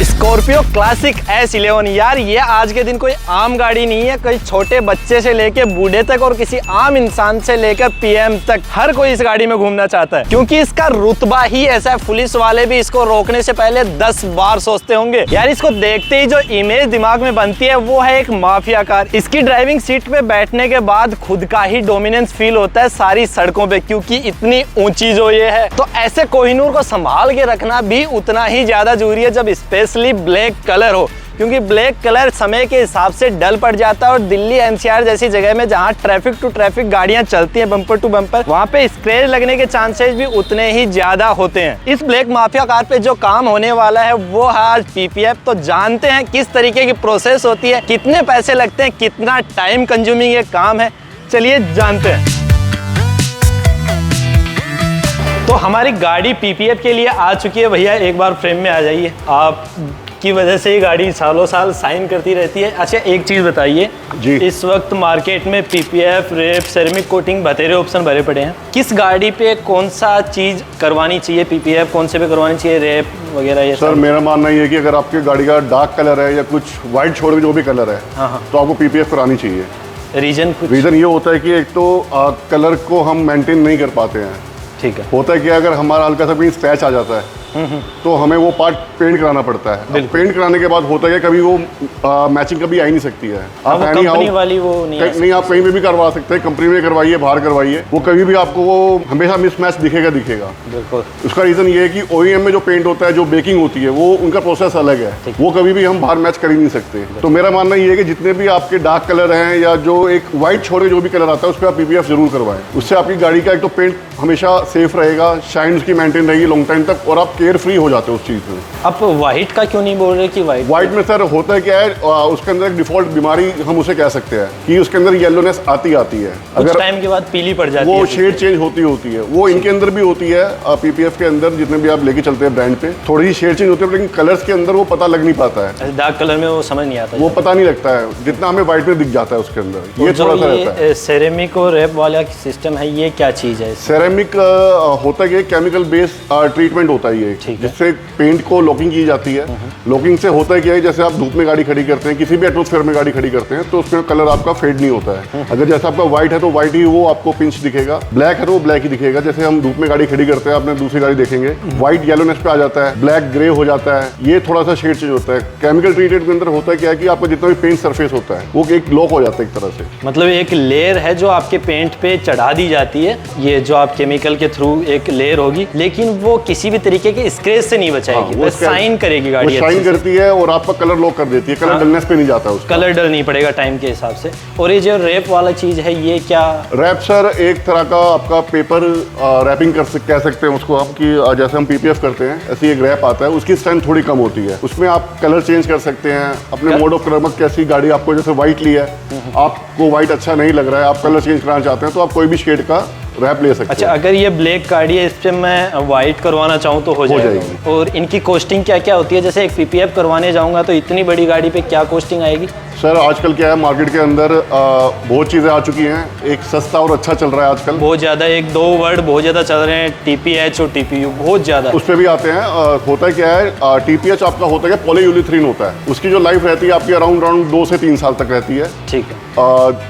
Scorpio classic S11 यार, ये आज के दिन कोई आम गाड़ी नहीं है। कोई छोटे बच्चे से लेके बूढ़े तक और किसी आम इंसान से लेकर PM तक हर कोई इस गाड़ी में घूमना चाहता है, क्योंकि इसका रुतबा ही ऐसा है। पुलिस वाले भी इसको रोकने से पहले 10 बार सोचते होंगे। यार, इसको देखते ही जो इमेज दिमाग में बनती है वो है एक माफिया कार। इसकी ड्राइविंग सीट पे बैठने के बाद खुद का ही डोमिनेंस फील होता है सारी सड़कों पे, क्योंकि इतनी ऊंची जो ये है। तो ऐसे कोहिनूर को संभाल के रखना भी उतना ही ज्यादा जरूरी है, जब स्पेशली ब्लैक कलर हो, क्योंकि ब्लैक कलर समय के हिसाब से डल पड़ जाता है। और दिल्ली NCR जैसी जगह में जहां ट्रैफिक टू ट्रैफिक गाड़ियां चलती हैं बम्पर टू बम्पर, वहां पे स्क्रैच लगने के चांसेस भी उतने ही ज्यादा होते हैं। इस ब्लैक माफिया कार पे जो काम होने वाला है वो है आज PPF। तो जानते हैं किस तरीके की प्रोसेस होती है, कितने पैसे लगते हैं, कितना टाइम कंज्यूमिंग ये काम है, चलिए जानते हैं। तो हमारी गाड़ी PPF के लिए आ चुकी है। भैया एक बार फ्रेम में आ जाइए। आप की वजह से ये गाड़ी सालों साल साइन करती रहती है। अच्छा, एक चीज़ बताइए जी, इस वक्त मार्केट में PPF, रेप, सेरेमिक कोटिंग बतेरे ऑप्शन भरे पड़े हैं। किस गाड़ी पे कौन सा चीज़ करवानी चाहिए, PPF कौन से पे करवानी चाहिए, रेप वगैरह? ये सर, मेरा मानना ये है कि अगर आपकी गाड़ी का डार्क कलर है या कुछ वाइट छोड़ के जो भी कलर है, तो आपको PPF करानी चाहिए। रीज़न ये होता है कि एक तो कलर को हम मेंटेन नहीं कर पाते हैं। ठीक है। होता है कि अगर हमारा हल्का सा कहीं स्क्रैच आ जाता है तो हमें वो पार्ट पेंट कराना पड़ता है। पेंट कराने के बाद होता है कि कभी वो मैचिंग कभी आ ही नहीं सकती है। आप कंपनी वाली वो नहीं आप कहीं पे भी करवा सकते हैं, कंपनी में करवाइए, बाहर करवाइए, वो कभी भी आपको वो हमेशा मिसमैच दिखेगा। बिल्कुल। उसका रीजन ये है कि OEM में जो पेंट होता है, जो बेकिंग होती है, वो उनका प्रोसेस अलग है, वो कभी भी हम बाहर मैच कर ही नहीं सकते। तो मेरा मानना ये है कि जितने भी आपके डार्क कलर हैं या जो एक व्हाइट छोड़ के जो भी कलर आता है, उस पर आप PPF जरूर करवाएं। उससे आपकी गाड़ी का एक तो पेंट हमेशा सेफ रहेगा, शाइन उसकी मेंटेन रहेगी लॉन्ग टाइम तक, और आप केयर फ्री हो जाते हो उस चीज़ में। आप व्हाइट का क्यों नहीं बोल रहे कि व्हाइट में सर होता है क्या है, उसके अंदर एक डिफॉल्ट बीमारी हम उसे कह सकते हैं कि उसके अंदर येलोनेस आती है। अगर टाइम के बाद पीली पड़ जाती है, वो शेड चेंज होती है। वो इनके अंदर भी होती है, PPF के अंदर जितने भी आप लेके चलते हैं ब्रांड पे, थोड़ी सी शेड चेंज होती है, लेकिन कलर्स के अंदर वो पता लग नहीं पाता है। डार्क कलर में वो समझ नहीं आता, वो पता नहीं लगता है जितना हमें व्हाइट में दिख जाता है उसके अंदर। ये थोड़ा सा रहता है। सेरेमिक और रैप वाला सिस्टम है, ये क्या चीज़ है? सेरेमिक होता है केमिकल बेस्ड ट्रीटमेंट होता है ये, जिससे पेंट को लॉकिंग की जाती है। लॉकिंग से होता है क्या है, जैसे आप धूप में गाड़ी खड़ी करते हैं, किसी भी एटमॉस्फेयर में गाड़ी खड़ी करते हैं, तो उसमें कलर आपका फेड नहीं होता है। अगर जैसे आपका व्हाइट है तो व्हाइट ही वो आपको पिंच दिखेगा, ब्लैक है तो वो ब्लैक ही दिखेगा। जैसे हम धूप में गाड़ी खड़ी करते हैं, आपने दूसरी गाड़ी देखेंगे, व्हाइट येलोनेस पे आ जाता है, ब्लैक ग्रे हो जाता है, ये थोड़ा सा शेड चेंज होता है। केमिकल ट्रीटेड के अंदर होता है क्या है कि आपका जितना भी पेंट सरफेस होता है वो एक लॉक हो जाता है एक तरह से। मतलब एक लेयर है जो आपके पेंट पे चढ़ा दी जाती है, ये जो आप केमिकल के थ्रू एक लेयर होगी, लेकिन वो किसी भी तरीके के स्क्रैच से नहीं बचाएगी, वो शाइन करेगी गाड़ी, शाइन करती है और आपका कलर लॉक कर देती है। कलर डलनेस पे नहीं जाता है, उसका कलर डल नहीं पड़ेगा टाइम के हिसाब से। और ये जो रैप वाला चीज है, ये क्या? रैप सर एक तरह का आपका पेपर रैपिंग कह सकते हैं उसको आप, कि जैसे हम PPF करते हैं ऐसी एक रैप आता है, उसकी स्ट्रेंथ थोड़ी कम होती है। उसमें आप कलर चेंज कर सकते हैं अपने मोड ऑफ कलर। कैसी गाड़ी आपको, जैसे व्हाइट ली है, आपको व्हाइट अच्छा नहीं लग रहा है, आप कलर चेंज कराना चाहते हैं, तो आप कोई भी शेड का रैप ले सकते हैं। अच्छा, अगर ये ब्लैक गाड़ी है, इस पे मैं व्हाइट करवाना चाहूँ तो हो जाएगी। और इनकी कॉस्टिंग क्या क्या होती है? जैसे एक PPF करवाने जाऊंगा तो इतनी बड़ी गाड़ी पे क्या कॉस्टिंग आएगी? सर आजकल क्या है, मार्केट के अंदर बहुत चीज़ें आ चुकी हैं। एक सस्ता और अच्छा चल रहा है आजकल, बहुत ज़्यादा। एक दो वर्ड बहुत ज़्यादा चल रहे हैं, TPH और TPU, बहुत ज़्यादा उस पर भी आते हैं। होता है क्या है, TPH आपका होता है पॉलीयूरेथीन होता है, उसकी जो लाइफ रहती है आपकी अराउंड 2 से 3 साल तक रहती है। ठीक है।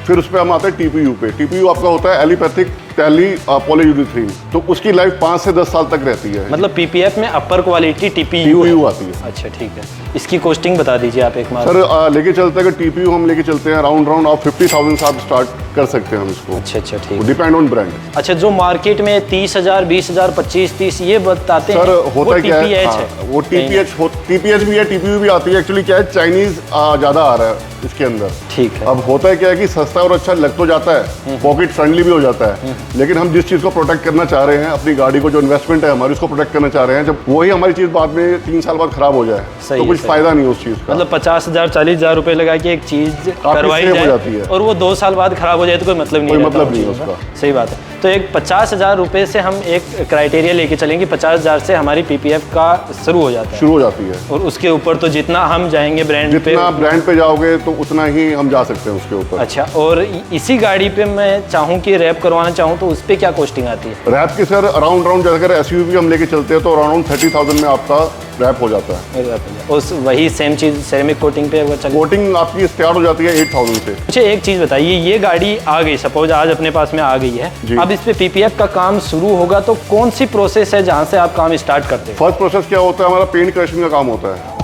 फिर उस पर हम आते हैं TPU पे। TPU आपका होता है एलिपैथिक टेली पॉलीयूरेथीन, तो उसकी लाइफ 5 से 10 साल तक रहती है। मतलब PPF में अपर क्वालिटी TPU आती है। अच्छा, ठीक है। इसकी कॉस्टिंग बता दीजिए आप एक बार। सर लेके चलते हैं, अगर TPU हम लेके चलते हैं अराउंड आप 50,000 से आप स्टार्ट कर सकते हैं हम इसको। अच्छा, ठीक। Depend on brand. अच्छा, जो मार्केट में 30,000, 20,000, 25, 30 ये बताते हैं, सर होता क्या है, वो TPH भी है, TPU भी आती है। एक्चुअली क्या है, चाइनीज ज़्यादा आ रहा है इसके अंदर। ठीक है। अब होता है क्या है कि सस्ता और अच्छा लग तो जाता है, पॉकेट फ्रेंडली भी हो जाता है, लेकिन हम जिस चीज़ को प्रोटेक्ट करना चाह रहे हैं, अपनी गाड़ी को जो इन्वेस्टमेंट है हमारी, उसको प्रोटेक्ट करना चाह रहे हैं, जब वही हमारी चीज़ बाद में 3 साल बाद खराब हो जाए तो कुछ फायदा नहीं उस चीज़ का। मतलब 50,000, 40,000 रुपए लगा के एक चीज़ करवाई जाती है और वो 2 साल बाद खराब हो जाए तो कोई मतलब नहीं है उसका। सही बात है। तो एक 50,000 रुपये से हम एक क्राइटेरिया लेके चलेंगे, 50,000 से हमारी PPF का शुरू हो जाता है। शुरू हो जाती है। और उसके ऊपर तो जितना हम जाएंगे ब्रांड पे, जितना ब्रांड पे जाओगे तो उतना ही हम जा सकते हैं उसके ऊपर। अच्छा, और इसी गाड़ी पे मैं चाहूँ कि रैप करवाना चाहूँ तो उस पर क्या कॉस्टिंग आती है? रैप की सर अराउंड जैसे अगर SUV हम लेके चलते हैं तो अराउंड 30,000 में आपका रैप हो जाता है। उस वही सेम चीज़ सेरेमिक कोटिंग पे अगर चले, कोटिंग आपकी स्टार्ट हो जाती है 8,000 से। अच्छा, एक चीज़ बताइए, ये गाड़ी आ गई, सपोज आज अपने पास में आ गई है, अब इस पे PPF का काम शुरू होगा तो कौन सी प्रोसेस है जहाँ से आप काम स्टार्ट करते हैं? फर्स्ट प्रोसेस क्या होता है, हमारा पेंट करेक्शन का काम होता है।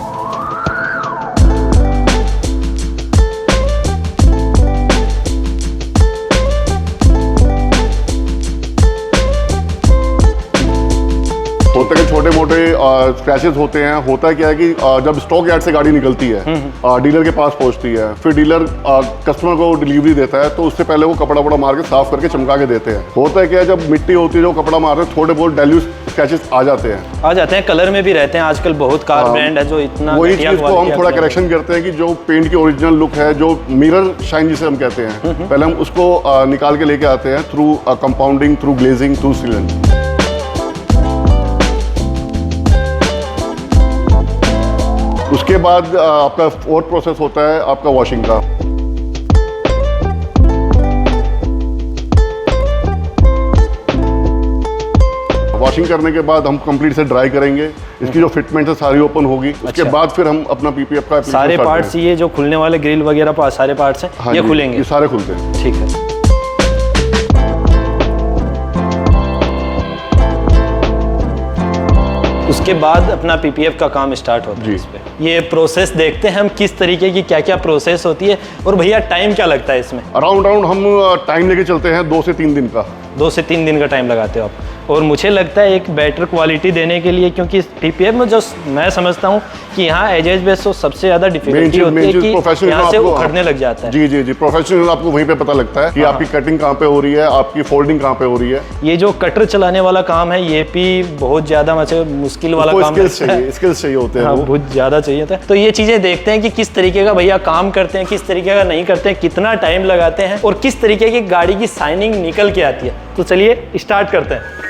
होता है कि छोटे मोटे स्क्रैचेस होते हैं। होता है क्या है कि जब स्टॉक यार्ड से गाड़ी निकलती है, डीलर के पास पहुंचती है, फिर डीलर कस्टमर को डिलीवरी देता है, तो उससे पहले वो कपड़ा वपड़ा मार के साफ करके चमका के देते हैं। होता है क्या है, जब मिट्टी होती है जो कपड़ा मारते हैं, थोड़े बहुत डाइल्यूट स्क्रैचेस आ जाते हैं, कलर में भी रहते हैं। आजकल बहुत कार ब्रांड है जो इतना, वही चीज को हम थोड़ा करेक्शन करते हैं कि जो पेंट की ओरिजिनल लुक है, जो मिरर शाइन जिसे हम कहते हैं, पहले हम उसको निकाल के लेके आते हैं through compounding, through glazing, through sealant. उसके बाद आपका फोर्थ प्रोसेस होता है आपका वॉशिंग का। वॉशिंग करने के बाद हम कंप्लीट से ड्राई करेंगे, इसकी जो फिटमेंट है सारी ओपन होगी। उसके बाद फिर हम अपना PPF का सारे पार्ट्स, ये जो खुलने वाले ग्रिल वगैरह सारे पार्ट्स हैं, हाँ, ये खुलेंगे, ये सारे खुलते हैं। ठीक है। उसके बाद अपना PPF का काम स्टार्ट होता है। इस पे ये प्रोसेस देखते हैं हम किस तरीके की क्या क्या प्रोसेस होती है, और भैया टाइम क्या लगता है इसमें? अराउंड हम टाइम लेके चलते हैं 2 से 3 दिन का। 2 से 3 दिन का टाइम लगाते हो आप। और मुझे लगता है एक बेटर क्वालिटी देने के लिए, क्योंकि PPF में जो मैं समझता हूँ कि यहाँ एजेज बेस तो सबसे ज़्यादा डिफिकल्टी होती है कि यहाँ से उखड़ने लग जाता है। जी, प्रोफेशनल आपको वहीं पे पता लगता है कि आपकी कटिंग कहाँ पे हो रही है, आपकी फोल्डिंग कहाँ पे हो रही है। ये जो कटर चलाने वाला काम है, ये भी बहुत ज़्यादा मुश्किल वाला काम है। स्किल्स चाहिए होते हैं, हाँ, बहुत ज़्यादा चाहिए होता है। तो ये चीज़ें देखते हैं कि किस तरीके का भैया काम करते हैं, किस तरीके का नहीं करते हैं, कितना टाइम लगाते हैं, और किस तरीके की गाड़ी की शाइनिंग निकल के आती है। तो चलिए स्टार्ट करते हैं।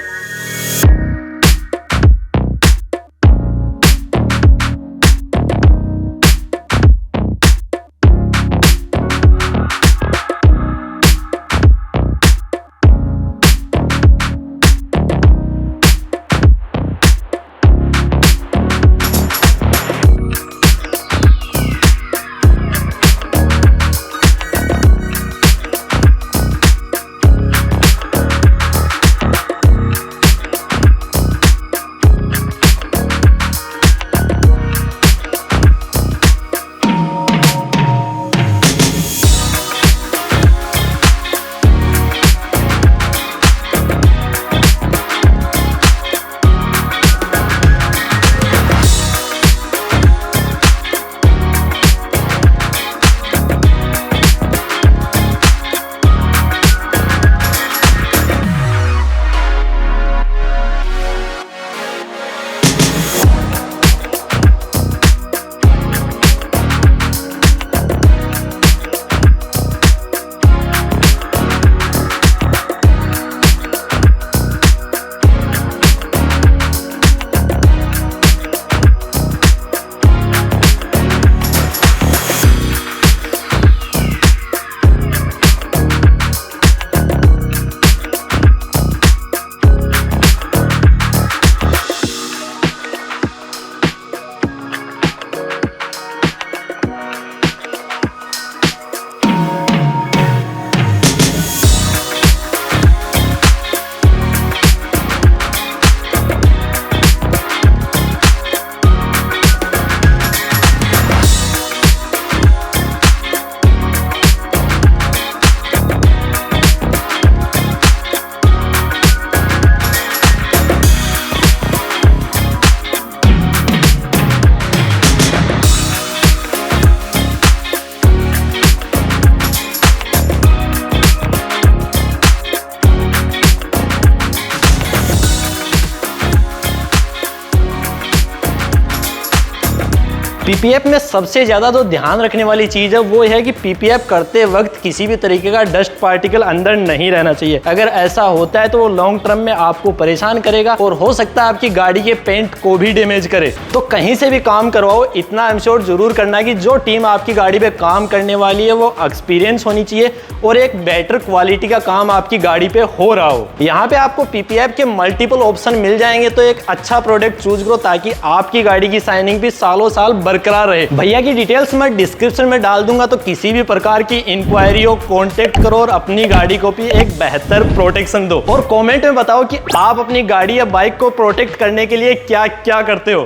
पीपीएफ में सबसे ज्यादा जो ध्यान रखने वाली चीज है वो है कि पीपीएफ करते वक्त किसी भी तरीके का डस्ट पार्टिकल अंदर नहीं रहना चाहिए। अगर ऐसा होता है तो वो लॉन्ग टर्म में आपको परेशान करेगा और हो सकता है आपकी गाड़ी के पेंट को भी डैमेज करे। तो कहीं से भी काम करवाओ, इतना आई एम श्योर जरूर करना कि जो टीम आपकी गाड़ी पे काम करने वाली है वो एक्सपीरियंस होनी चाहिए और एक बेटर क्वालिटी का काम आपकी गाड़ी पे हो रहा हो। यहाँ पे आपको पीपीएफ के मल्टीपल ऑप्शन मिल जाएंगे, तो एक अच्छा प्रोडक्ट चूज करो ताकि आपकी गाड़ी की शाइनिंग भी सालों साल बरकरार रहे। भैया की डिटेल्स मैं डिस्क्रिप्शन में डाल दूंगा, तो किसी भी प्रकार की इंक्वायरी हो कॉन्टेक्ट करो और अपनी गाड़ी को भी एक बेहतर प्रोटेक्शन दो। और कॉमेंट में बताओ कि आप अपनी गाड़ी या बाइक को प्रोटेक्ट करने के लिए क्या क्या करते हो।